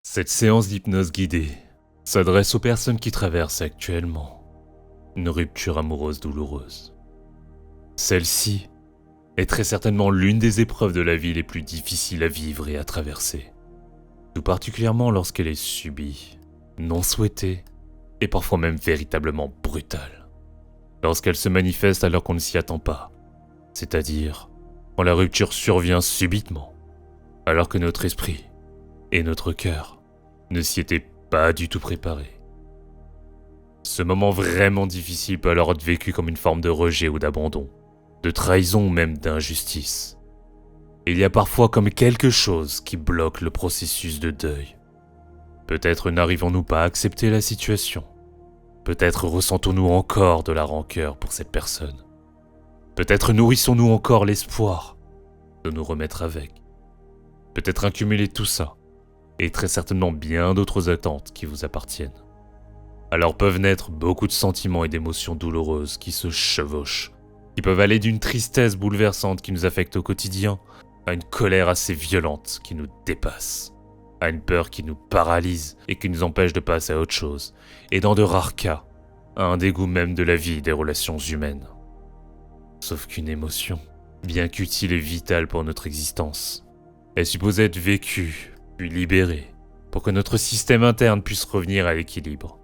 Cette séance d'hypnose guidée s'adresse aux personnes qui traversent actuellement une rupture amoureuse douloureuse. Celle-ci est très certainement l'une des épreuves de la vie les plus difficiles à vivre et à traverser, tout particulièrement lorsqu'elle est subie, non souhaitée et parfois même véritablement brutale. Lorsqu'elle se manifeste alors qu'on ne s'y attend pas, c'est-à-dire quand la rupture survient subitement, alors que notre esprit et notre cœur ne s'y étaient pas du tout préparés. Ce moment vraiment difficile peut alors être vécu comme une forme de rejet ou d'abandon, de trahison ou même d'injustice. Il y a parfois comme quelque chose qui bloque le processus de deuil. Peut-être n'arrivons-nous pas à accepter la situation. Peut-être ressentons-nous encore de la rancœur pour cette personne. Peut-être nourrissons-nous encore l'espoir de nous remettre avec. Peut-être accumuler tout ça, et très certainement bien d'autres attentes qui vous appartiennent. Alors peuvent naître beaucoup de sentiments et d'émotions douloureuses qui se chevauchent, qui peuvent aller d'une tristesse bouleversante qui nous affecte au quotidien, à une colère assez violente qui nous dépasse, à une peur qui nous paralyse et qui nous empêche de passer à autre chose, et dans de rares cas, à un dégoût même de la vie et des relations humaines. Sauf qu'une émotion, bien qu'utile et vitale pour notre existence, est supposée être vécue, puis libérée, pour que notre système interne puisse revenir à l'équilibre.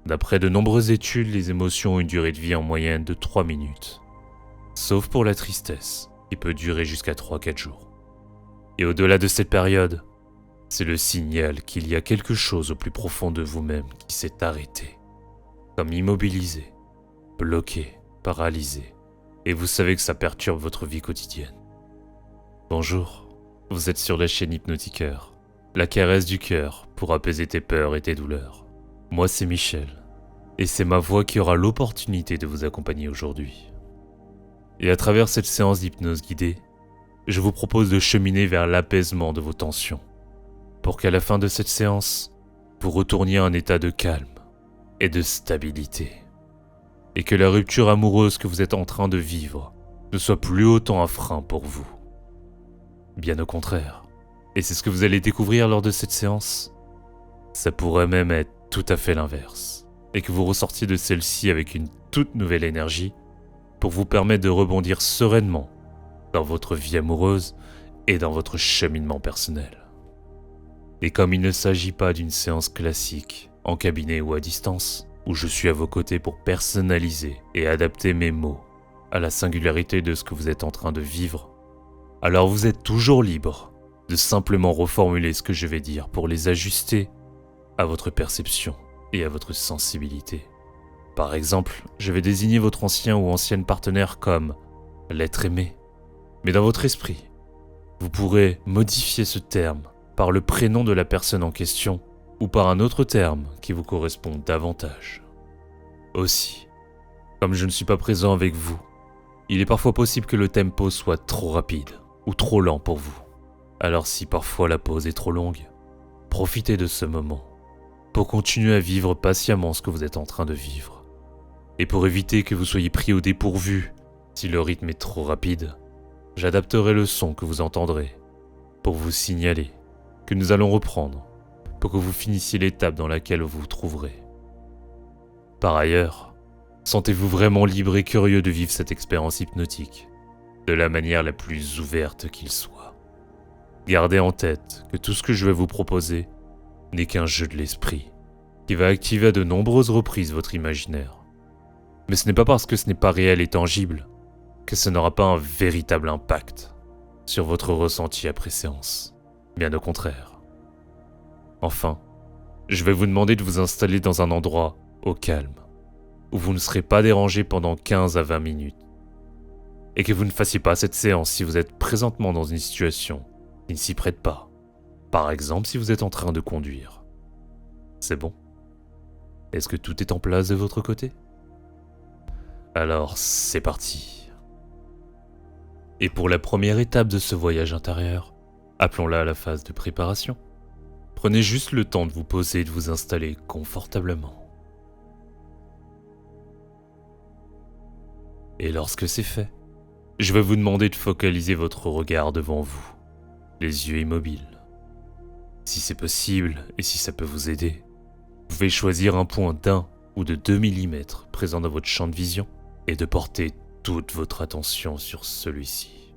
D'après de nombreuses études, les émotions ont une durée de vie en moyenne de 3 minutes. Sauf pour la tristesse, qui peut durer jusqu'à 3-4 jours. Et au-delà de cette période, c'est le signal qu'il y a quelque chose au plus profond de vous-même qui s'est arrêté. Comme immobilisé, bloqué, paralysé. Et vous savez que ça perturbe votre vie quotidienne. Bonjour, vous êtes sur la chaîne Hypnotiqueur, la caresse du cœur pour apaiser tes peurs et tes douleurs. Moi c'est Michel, et c'est ma voix qui aura l'opportunité de vous accompagner aujourd'hui. Et à travers cette séance d'hypnose guidée, je vous propose de cheminer vers l'apaisement de vos tensions, pour qu'à la fin de cette séance, vous retourniez à un état de calme et de stabilité, et que la rupture amoureuse que vous êtes en train de vivre ne soit plus autant un frein pour vous. Bien au contraire, et c'est ce que vous allez découvrir lors de cette séance, ça pourrait même être tout à fait l'inverse, et que vous ressortiez de celle-ci avec une toute nouvelle énergie pour vous permettre de rebondir sereinement dans votre vie amoureuse et dans votre cheminement personnel. Et comme il ne s'agit pas d'une séance classique, en cabinet ou à distance, où je suis à vos côtés pour personnaliser et adapter mes mots à la singularité de ce que vous êtes en train de vivre, alors vous êtes toujours libre de simplement reformuler ce que je vais dire pour les ajuster à votre perception et à votre sensibilité. Par exemple, je vais désigner votre ancien ou ancienne partenaire comme l'être aimé. Mais dans votre esprit, vous pourrez modifier ce terme par le prénom de la personne en question ou par un autre terme qui vous correspond davantage. Aussi, comme je ne suis pas présent avec vous, il est parfois possible que le tempo soit trop rapide ou trop lent pour vous. Alors si parfois la pause est trop longue, profitez de ce moment pour continuer à vivre patiemment ce que vous êtes en train de vivre. Et pour éviter que vous soyez pris au dépourvu si le rythme est trop rapide, j'adapterai le son que vous entendrez pour vous signaler que nous allons reprendre pour que vous finissiez l'étape dans laquelle vous vous trouverez. Par ailleurs, sentez-vous vraiment libre et curieux de vivre cette expérience hypnotique de la manière la plus ouverte qu'il soit. Gardez en tête que tout ce que je vais vous proposer n'est qu'un jeu de l'esprit qui va activer à de nombreuses reprises votre imaginaire. Mais ce n'est pas parce que ce n'est pas réel et tangible que ça n'aura pas un véritable impact sur votre ressenti après séance. Bien au contraire. Enfin, je vais vous demander de vous installer dans un endroit au calme, où vous ne serez pas dérangé pendant 15 à 20 minutes, et que vous ne fassiez pas cette séance si vous êtes présentement dans une situation qui ne s'y prête pas. Par exemple, si vous êtes en train de conduire. C'est bon? Est-ce que tout est en place de votre côté? Alors, c'est parti. Et pour la première étape de ce voyage intérieur, appelons-la la phase de préparation, prenez juste le temps de vous poser et de vous installer confortablement. Et lorsque c'est fait, je vais vous demander de focaliser votre regard devant vous, les yeux immobiles. Si c'est possible et si ça peut vous aider, vous pouvez choisir un point d'1 ou de 2 mm présent dans votre champ de vision et de porter toute votre attention sur celui-ci.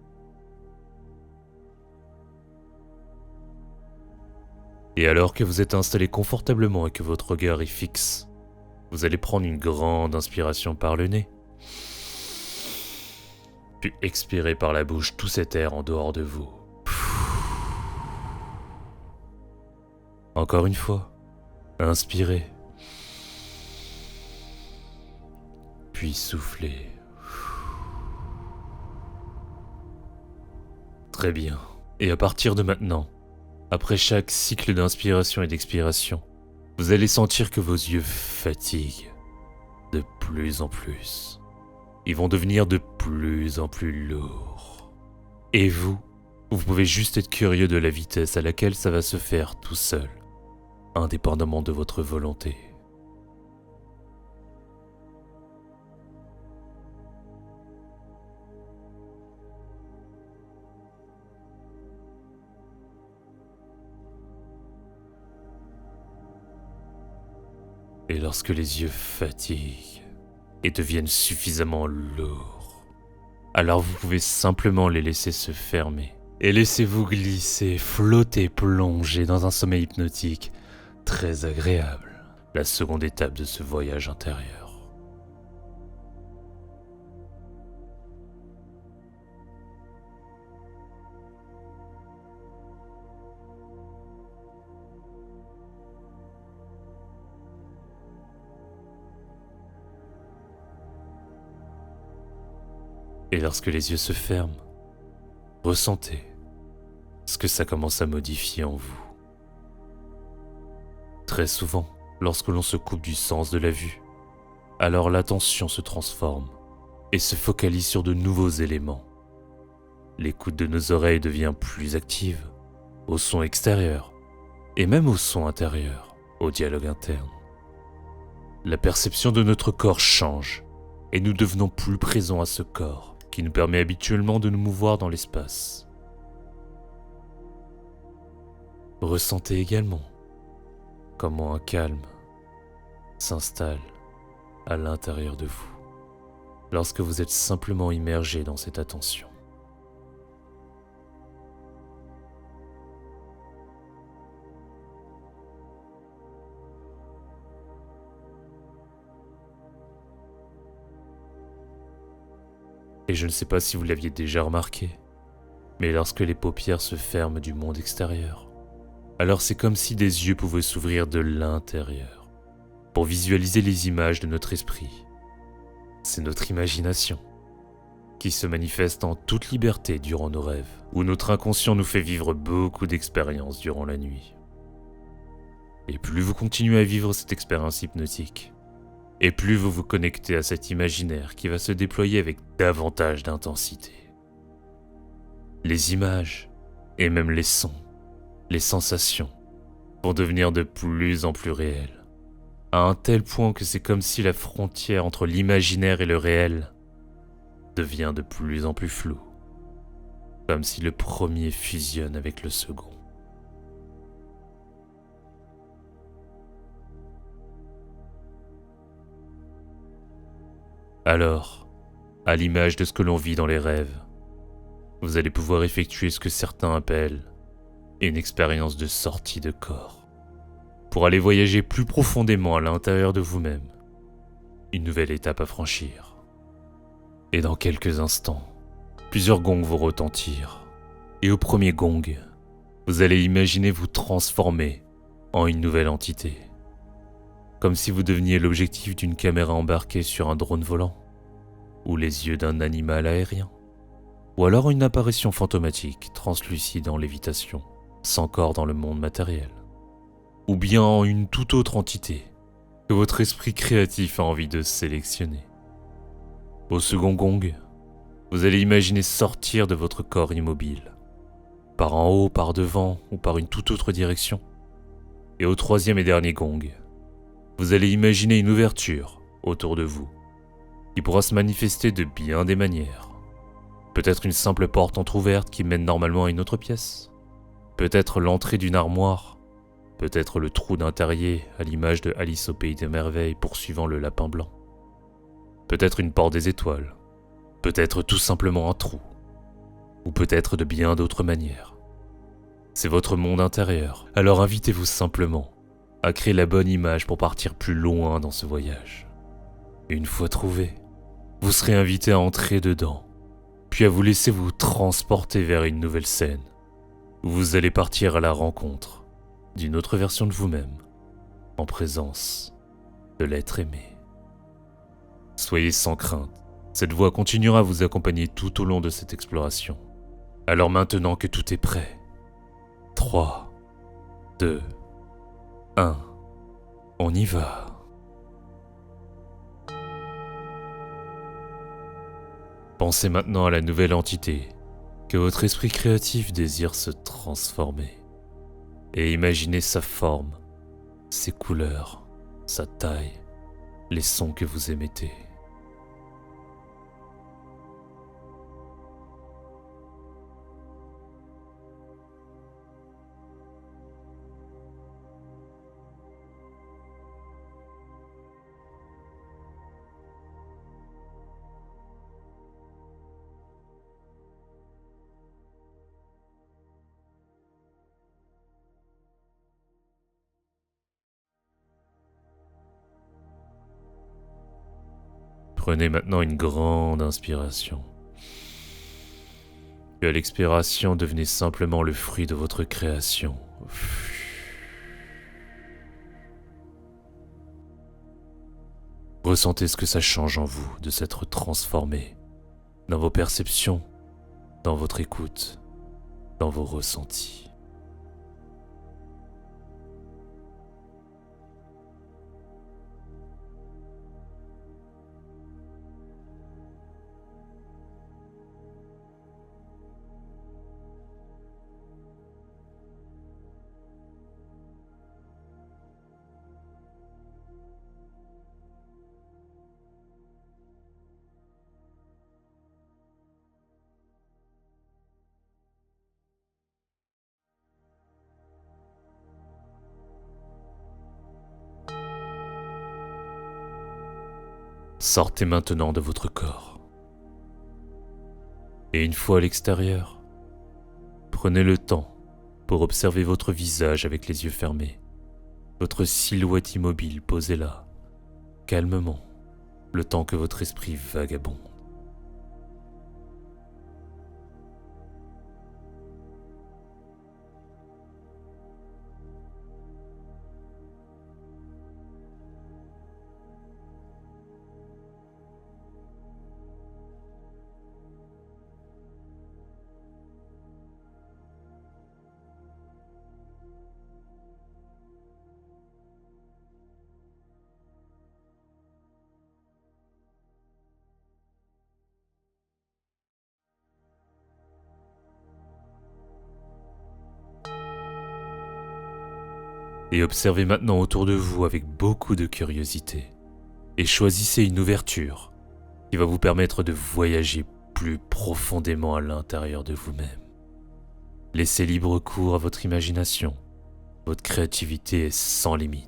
Et alors que vous êtes installé confortablement et que votre regard est fixe, vous allez prendre une grande inspiration par le nez, puis expirer par la bouche tout cet air en dehors de vous. Encore une fois, inspirez, puis soufflez. Très bien. Et à partir de maintenant, après chaque cycle d'inspiration et d'expiration, vous allez sentir que vos yeux fatiguent de plus en plus. Ils vont devenir de plus en plus lourds. Et vous pouvez juste être curieux de la vitesse à laquelle ça va se faire tout seul, indépendamment de votre volonté. Et lorsque les yeux fatiguent et deviennent suffisamment lourds, alors vous pouvez simplement les laisser se fermer et laissez-vous glisser, flotter, plonger dans un sommeil hypnotique très agréable, la seconde étape de ce voyage intérieur. Et lorsque les yeux se ferment, ressentez ce que ça commence à modifier en vous. Très souvent, lorsque l'on se coupe du sens de la vue, alors l'attention se transforme et se focalise sur de nouveaux éléments. L'écoute de nos oreilles devient plus active, au son extérieur et même au son intérieur, au dialogue interne. La perception de notre corps change et nous devenons plus présents à ce corps qui nous permet habituellement de nous mouvoir dans l'espace. Ressentez également comment un calme s'installe à l'intérieur de vous lorsque vous êtes simplement immergé dans cette attention. Et je ne sais pas si vous l'aviez déjà remarqué, mais lorsque les paupières se ferment du monde extérieur, alors c'est comme si des yeux pouvaient s'ouvrir de l'intérieur pour visualiser les images de notre esprit. C'est notre imagination qui se manifeste en toute liberté durant nos rêves, où notre inconscient nous fait vivre beaucoup d'expériences durant la nuit. Et plus vous continuez à vivre cette expérience hypnotique, et plus vous vous connectez à cet imaginaire qui va se déployer avec davantage d'intensité. Les images, et même les sons, les sensations, vont devenir de plus en plus réelles, à un tel point que c'est comme si la frontière entre l'imaginaire et le réel devient de plus en plus floue, comme si le premier fusionne avec le second. Alors, à l'image de ce que l'on vit dans les rêves, vous allez pouvoir effectuer ce que certains appellent une expérience de sortie de corps, pour aller voyager plus profondément à l'intérieur de vous-même, une nouvelle étape à franchir. Et dans quelques instants, plusieurs gongs vont retentir, et au premier gong, vous allez imaginer vous transformer en une nouvelle entité. Comme si vous deveniez l'objectif d'une caméra embarquée sur un drone volant, ou les yeux d'un animal aérien, ou alors une apparition fantomatique, translucide en lévitation, sans corps dans le monde matériel, ou bien en une toute autre entité que votre esprit créatif a envie de sélectionner. Au second gong, vous allez imaginer sortir de votre corps immobile, par en haut, par devant ou par une toute autre direction. Et au troisième et dernier gong, vous allez imaginer une ouverture autour de vous, qui pourra se manifester de bien des manières. Peut-être une simple porte entrouverte qui mène normalement à une autre pièce. Peut-être l'entrée d'une armoire Peut-être le trou d'un terrier, à l'image de Alice au pays des merveilles poursuivant le lapin blanc. Peut-être une porte des étoiles. Peut-être tout simplement un trou. Ou peut-être de bien d'autres manières. C'est votre monde intérieur, alors invitez-vous simplement à créer la bonne image pour partir plus loin dans ce voyage. Une fois trouvé, vous serez invité à entrer dedans, puis à vous laisser vous transporter vers une nouvelle scène, où vous allez partir à la rencontre d'une autre version de vous-même, en présence de l'être aimé. Soyez sans crainte, cette voix continuera à vous accompagner tout au long de cette exploration. Alors maintenant que tout est prêt, 3, 2, 1, on y va. Pensez maintenant à la nouvelle entité que votre esprit créatif désire se transformer. Et imaginez sa forme, ses couleurs, sa taille, les sons que vous émettez. Prenez maintenant une grande inspiration. Puis à l'expiration, devenez simplement le fruit de votre création. Ressentez ce que ça change en vous de s'être transformé, dans vos perceptions, dans votre écoute, dans vos ressentis. Sortez maintenant de votre corps. Et une fois à l'extérieur, prenez le temps pour observer votre visage avec les yeux fermés, votre silhouette immobile posée là, calmement, le temps que votre esprit vagabonde. Et observez maintenant autour de vous avec beaucoup de curiosité. Et choisissez une ouverture qui va vous permettre de voyager plus profondément à l'intérieur de vous-même. Laissez libre cours à votre imagination. Votre créativité est sans limite.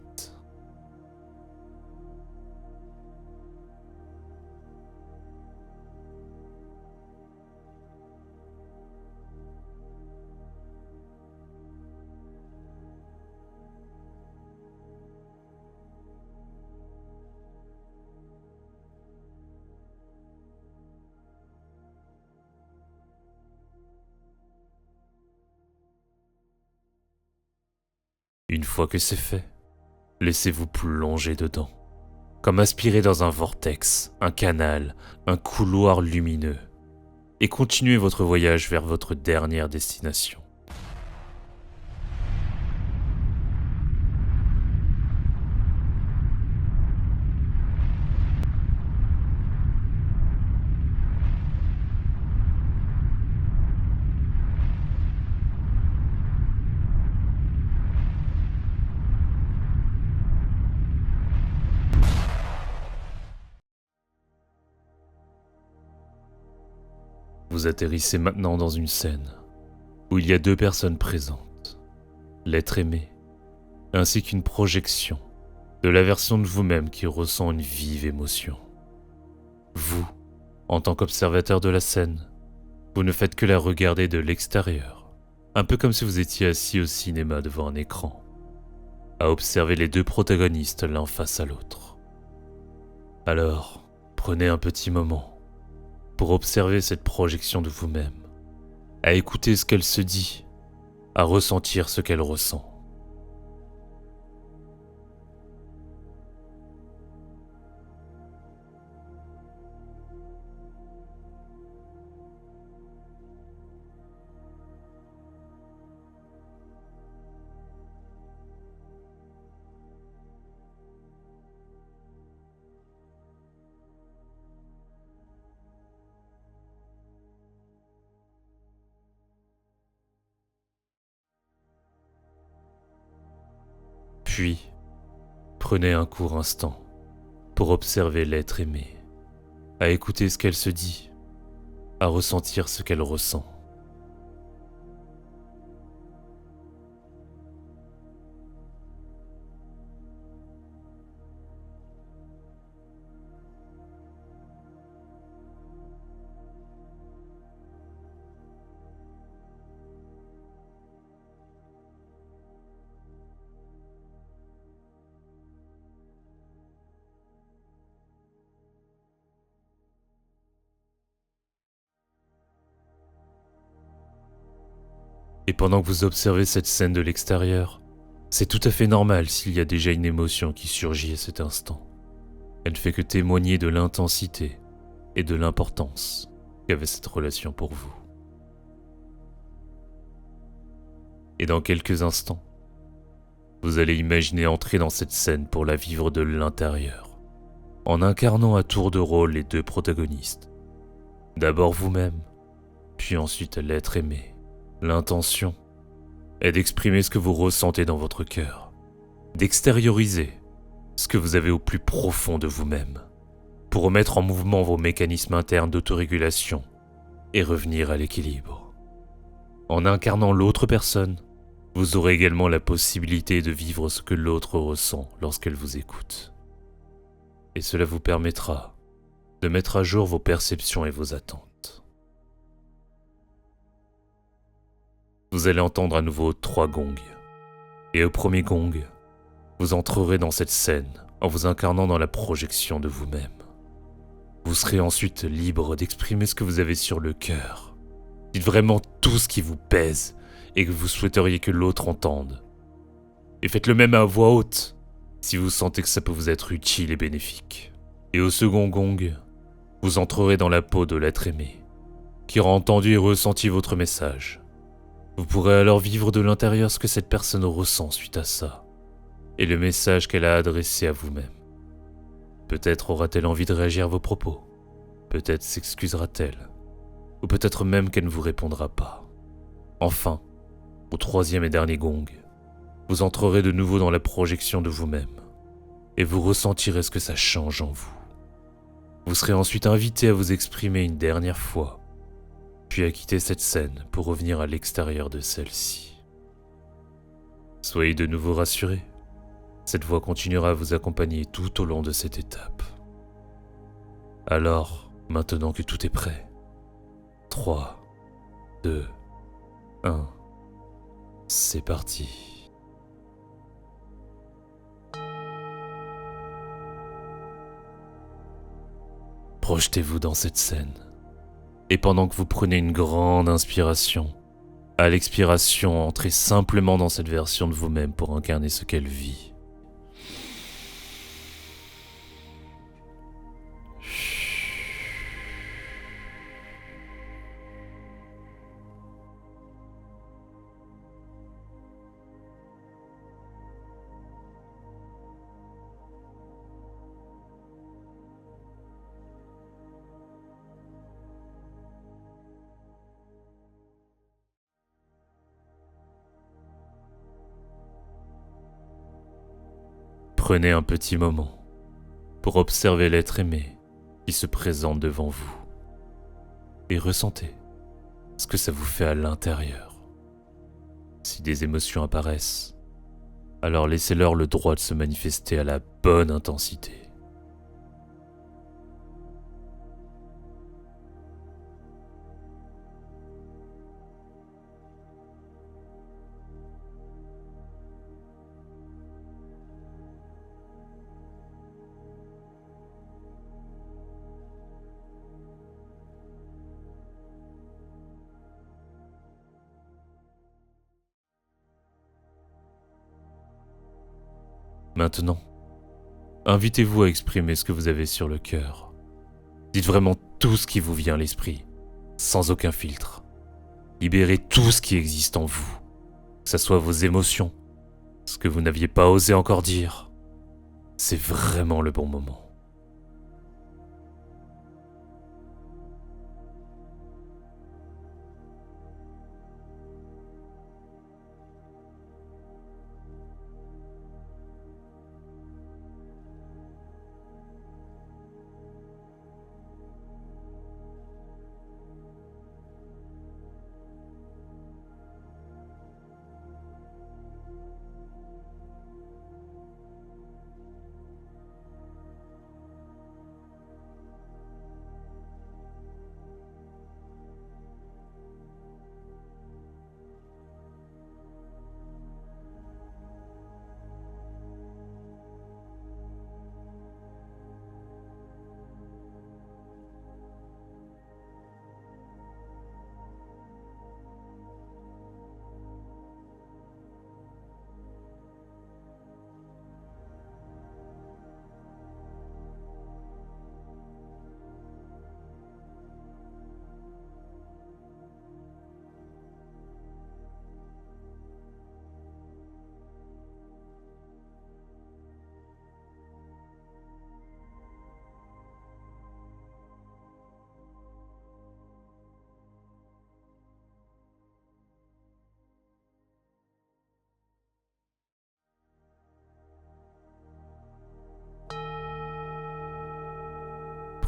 Une fois que c'est fait, laissez-vous plonger dedans, comme aspirer dans un vortex, un canal, un couloir lumineux, et continuez votre voyage vers votre dernière destination. Vous atterrissez maintenant dans une scène où il y a deux personnes présentes, l'être aimé ainsi qu'une projection de la version de vous-même qui ressent une vive émotion. Vous, en tant qu'observateur de la scène, vous ne faites que la regarder de l'extérieur, un peu comme si vous étiez assis au cinéma devant un écran, à observer les deux protagonistes l'un face à l'autre. Alors, prenez un petit moment pour observer cette projection de vous-même, à écouter ce qu'elle se dit, à ressentir ce qu'elle ressent. Puis, prenez un court instant pour observer l'être aimé, à écouter ce qu'elle se dit, à ressentir ce qu'elle ressent. Et pendant que vous observez cette scène de l'extérieur, c'est tout à fait normal s'il y a déjà une émotion qui surgit à cet instant. Elle ne fait que témoigner de l'intensité et de l'importance qu'avait cette relation pour vous. Et dans quelques instants, vous allez imaginer entrer dans cette scène pour la vivre de l'intérieur, en incarnant à tour de rôle les deux protagonistes. D'abord vous-même, puis ensuite l'être aimé. L'intention est d'exprimer ce que vous ressentez dans votre cœur, d'extérioriser ce que vous avez au plus profond de vous-même, pour remettre en mouvement vos mécanismes internes d'autorégulation et revenir à l'équilibre. En incarnant l'autre personne, vous aurez également la possibilité de vivre ce que l'autre ressent lorsqu'elle vous écoute. Et cela vous permettra de mettre à jour vos perceptions et vos attentes. Vous allez entendre à nouveau 3 gongs. Et au premier gong, vous entrerez dans cette scène en vous incarnant dans la projection de vous-même. Vous serez ensuite libre d'exprimer ce que vous avez sur le cœur. Dites vraiment tout ce qui vous pèse et que vous souhaiteriez que l'autre entende. Et faites le même à voix haute, si vous sentez que ça peut vous être utile et bénéfique. Et au second gong, vous entrerez dans la peau de l'être aimé, qui aura entendu et ressenti votre message. Vous pourrez alors vivre de l'intérieur ce que cette personne ressent suite à ça, et le message qu'elle a adressé à vous-même. Peut-être aura-t-elle envie de réagir à vos propos, peut-être s'excusera-t-elle, ou peut-être même qu'elle ne vous répondra pas. Enfin, au 3e et dernier gong, vous entrerez de nouveau dans la projection de vous-même, et vous ressentirez ce que ça change en vous. Vous serez ensuite invité à vous exprimer une dernière fois, puis à quitter cette scène pour revenir à l'extérieur de celle-ci. Soyez de nouveau rassurés, cette voix continuera à vous accompagner tout au long de cette étape. Alors, maintenant que tout est prêt, 3, 2, 1, c'est parti. Projetez-vous dans cette scène. Et pendant que vous prenez une grande inspiration, à l'expiration, entrez simplement dans cette version de vous-même pour incarner ce qu'elle vit. Prenez un petit moment pour observer l'être aimé qui se présente devant vous et ressentez ce que ça vous fait à l'intérieur. Si des émotions apparaissent, alors laissez-leur le droit de se manifester à la bonne intensité. Maintenant, invitez-vous à exprimer ce que vous avez sur le cœur. Dites vraiment tout ce qui vous vient à l'esprit, sans aucun filtre. Libérez tout ce qui existe en vous, que ce soit vos émotions, ce que vous n'aviez pas osé encore dire. C'est vraiment le bon moment.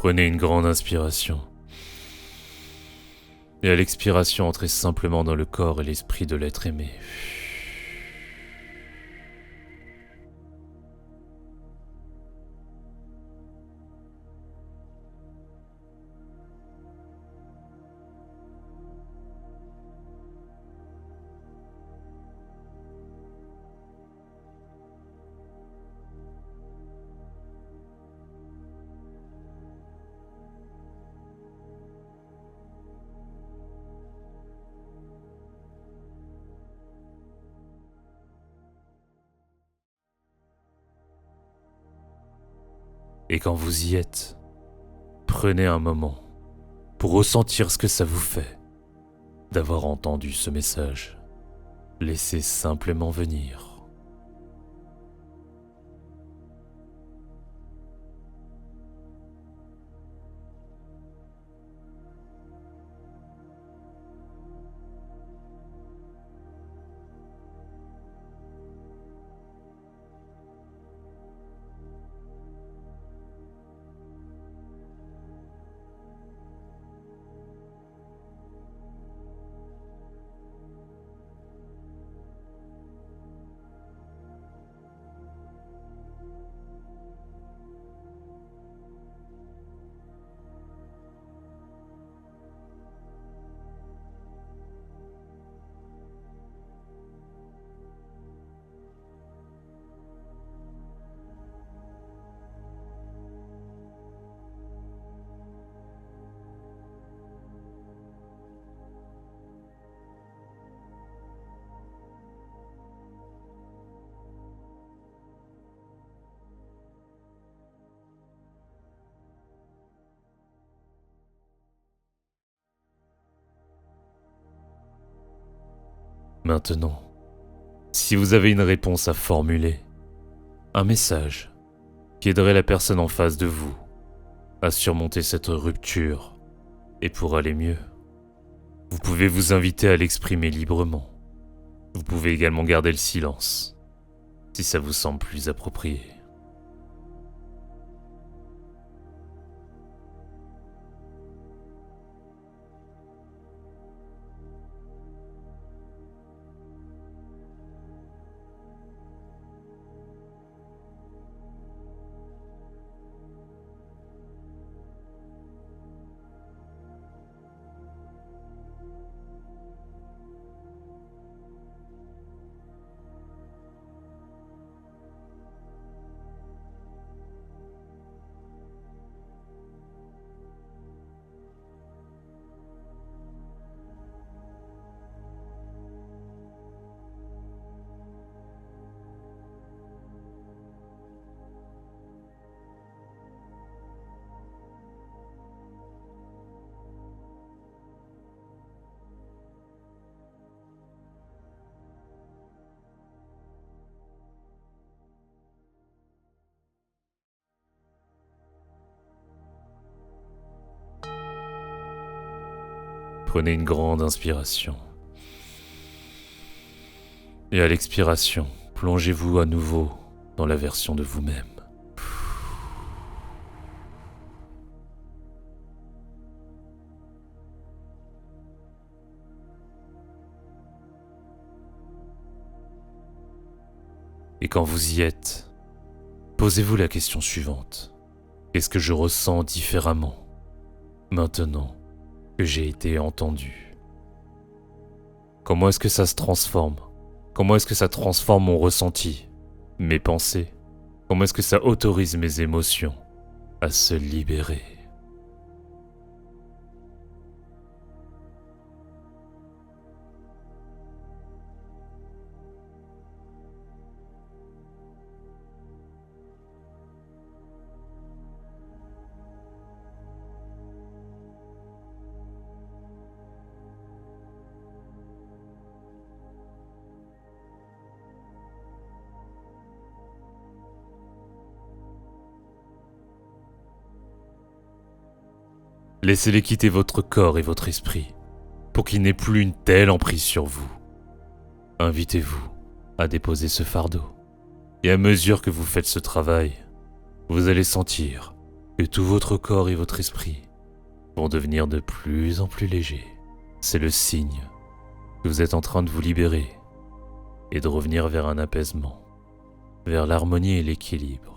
Prenez une grande inspiration. Et à l'expiration, entrez simplement dans le corps et l'esprit de l'être aimé. Et quand vous y êtes, prenez un moment pour ressentir ce que ça vous fait d'avoir entendu ce message. Laissez simplement venir. Maintenant, si vous avez une réponse à formuler, un message qui aiderait la personne en face de vous à surmonter cette rupture et pour aller mieux, vous pouvez vous inviter à l'exprimer librement. Vous pouvez également garder le silence, si ça vous semble plus approprié. Prenez une grande inspiration. Et à l'expiration, plongez-vous à nouveau dans la version de vous-même. Et quand vous y êtes, posez-vous la question suivante. Qu'est-ce que je ressens différemment maintenant que j'ai été entendu? Comment est-ce que ça se transforme? Comment est-ce que ça transforme mon ressenti, mes pensées? Comment est-ce que ça autorise mes émotions à se libérer? Laissez-les quitter votre corps et votre esprit pour qu'il n'ait plus une telle emprise sur vous. Invitez-vous à déposer ce fardeau. Et à mesure que vous faites ce travail, vous allez sentir que tout votre corps et votre esprit vont devenir de plus en plus légers. C'est le signe que vous êtes en train de vous libérer et de revenir vers un apaisement, vers l'harmonie et l'équilibre.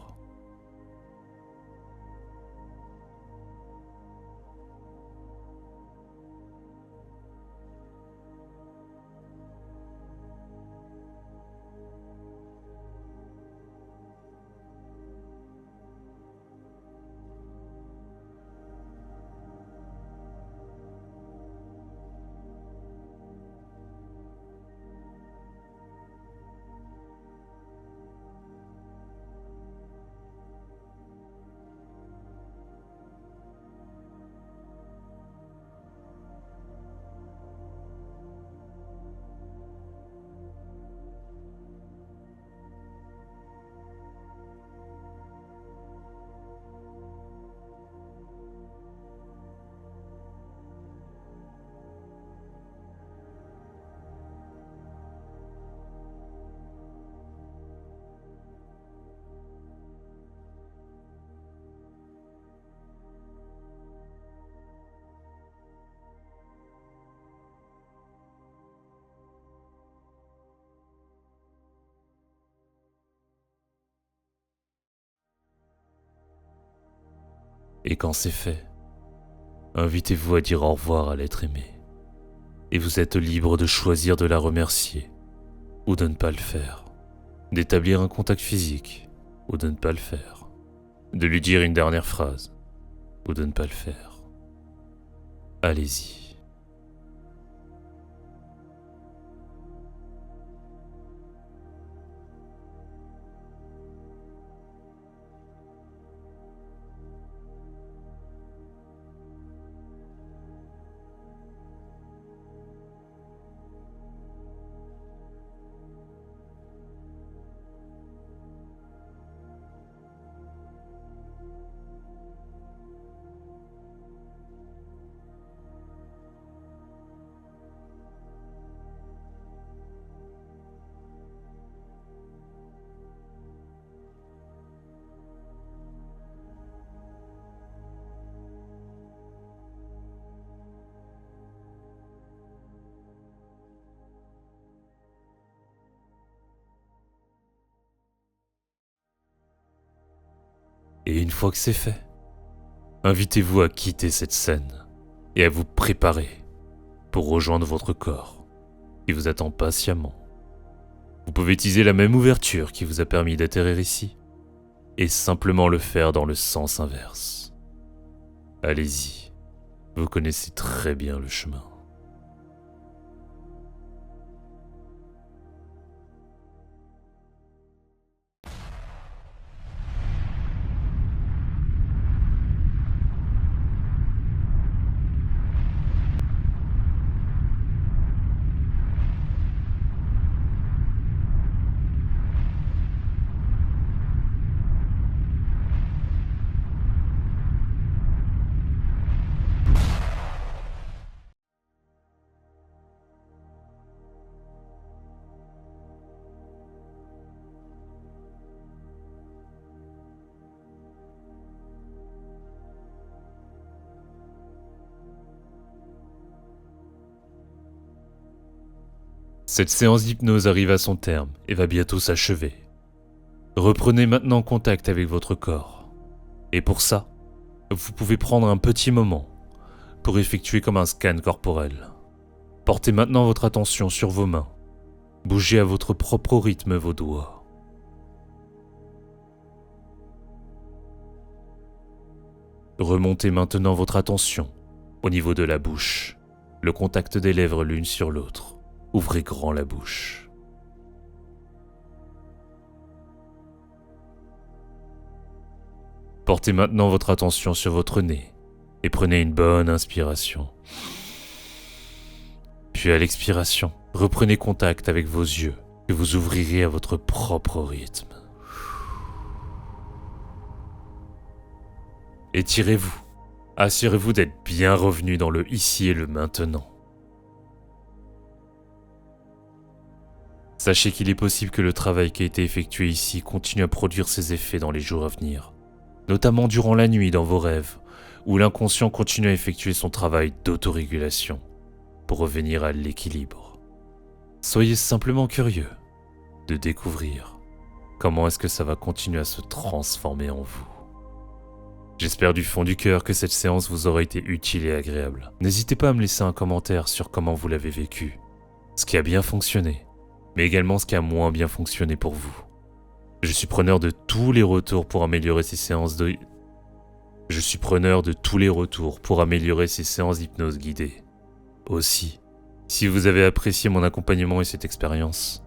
Et quand c'est fait, invitez-vous à dire au revoir à l'être aimé. Et vous êtes libre de choisir de la remercier ou de ne pas le faire, d'établir un contact physique ou de ne pas le faire, de lui dire une dernière phrase ou de ne pas le faire. Allez-y. Et une fois que c'est fait, invitez-vous à quitter cette scène et à vous préparer pour rejoindre votre corps qui vous attend patiemment. Vous pouvez utiliser la même ouverture qui vous a permis d'atterrir ici et simplement le faire dans le sens inverse. Allez-y, vous connaissez très bien le chemin. Cette séance d'hypnose arrive à son terme et va bientôt s'achever. Reprenez maintenant contact avec votre corps. Et pour ça, vous pouvez prendre un petit moment pour effectuer comme un scan corporel. Portez maintenant votre attention sur vos mains. Bougez à votre propre rythme vos doigts. Remontez maintenant votre attention au niveau de la bouche, le contact des lèvres l'une sur l'autre. Ouvrez grand la bouche. Portez maintenant votre attention sur votre nez et prenez une bonne inspiration. Puis à l'expiration, reprenez contact avec vos yeux que vous ouvrirez à votre propre rythme. Étirez-vous. Assurez-vous d'être bien revenu dans le ici et le maintenant. Sachez qu'il est possible que le travail qui a été effectué ici continue à produire ses effets dans les jours à venir, notamment durant la nuit dans vos rêves, où l'inconscient continue à effectuer son travail d'autorégulation pour revenir à l'équilibre. Soyez simplement curieux de découvrir comment est-ce que ça va continuer à se transformer en vous. J'espère du fond du cœur que cette séance vous aura été utile et agréable. N'hésitez pas à me laisser un commentaire sur comment vous l'avez vécu, ce qui a bien fonctionné, mais également ce qui a moins bien fonctionné pour vous. Je suis preneur de tous les retours pour améliorer ces séances d'hypnose guidée. Aussi, si vous avez apprécié mon accompagnement et cette expérience,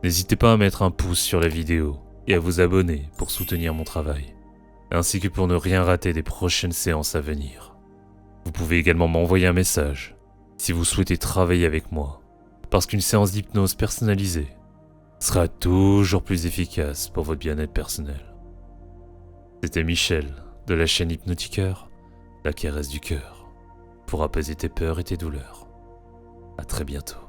n'hésitez pas à mettre un pouce sur la vidéo et à vous abonner pour soutenir mon travail, ainsi que pour ne rien rater des prochaines séances à venir. Vous pouvez également m'envoyer un message si vous souhaitez travailler avec moi, parce qu'une séance d'hypnose personnalisée sera toujours plus efficace pour votre bien-être personnel. C'était Michel de la chaîne Hypnotiqueur, la caresse du cœur, pour apaiser tes peurs et tes douleurs. À très bientôt.